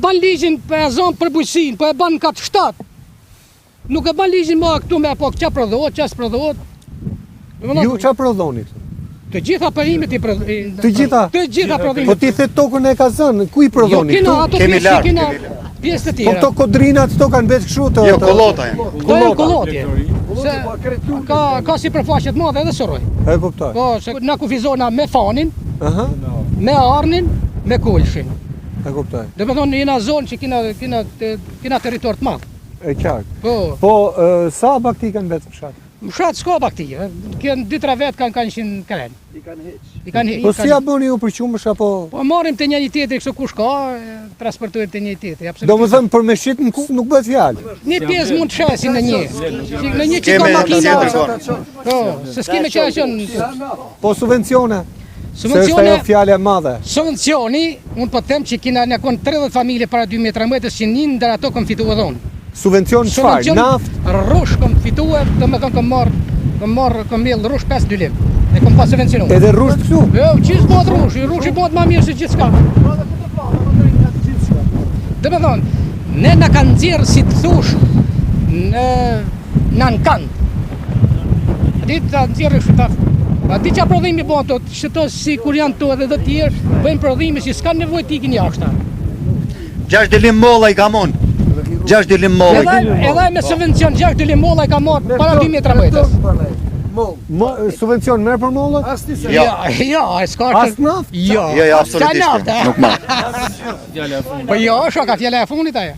ban ligjin për e zonë për bujqësin, po e ban në katë shtatë. Nuk e ban ligjin ma këtu me po qa prodhohet, qa s'prodhohet. Ju qa prodhoni? Të gjitha përimit i prodhoni. Të gjitha? Të gjitha prodhimit. Po ti the tokën e ka zënë, ku i prodhoni? Jo, kina ato pjesë, kina pjesë të Po tjera. këto kodrinat këto kanë vetë kështu të... Jo, kollota janë. Këto janë kollotje. Se ka si përfaqet madhe edhe sëroj. E kuptoj. Po, se na kufizona me fanin, Aha, me arnin, me kulshin. e kuptoj. Dhe me thonë jena zonë që kina territor të madh. E qartë. Po, Po, sa bakti kanë vetë fshat? mshat s'ka bakti, kënë 2-3 vetë kanë qenë kren. I kanë heq. Po si ja bëni ju për qumësh apo... Po marrim të një tjetri kështu kush ka, transportojmë të një tjetri. Do më thëmë për me shqit nuk bëhet fjalë. Një pjesë mund të shesin në një. Në një që ka Keme makina. tjetër, Po, se s'keme që qënë. Po subvencione? Se është ajo Subvencione, fjale e madhe. subvencioni, unë po them që kina në konë 30 familje para 2013 që një ndër ato kom fitu e dhonë. Subvencion çfarë? Naft? Rrush kom fitu e, do me thonë kom mjell rrush 5 lim. E kom pas subvencionu. Edhe rrusht këtu? Jo, qis bëhet rrush, rrush i bëhet ma mirë se gjithë s'ka. Dhe me thonë, ne në kanë dzirë si të thush në kanë. A di të nxjerrë shqitaf. A di qa prodhimi bëhen të shëto si kur janë të edhe dhe tjerë, bëjnë prodhimi si s'kanë nevoj t'ikin jashta. 6 dilim molla i ka mon. 6 dilim molla. Edhe me subvencion 6 dilim molla i ka marrë para 2013. Subvencion merr për mollët? Jo. Jo, e s'ka As naft? Jo, Jo, absolutisht. s'ka naftë. Nuk ma. Po jo, shoka fjala e fundit ajo.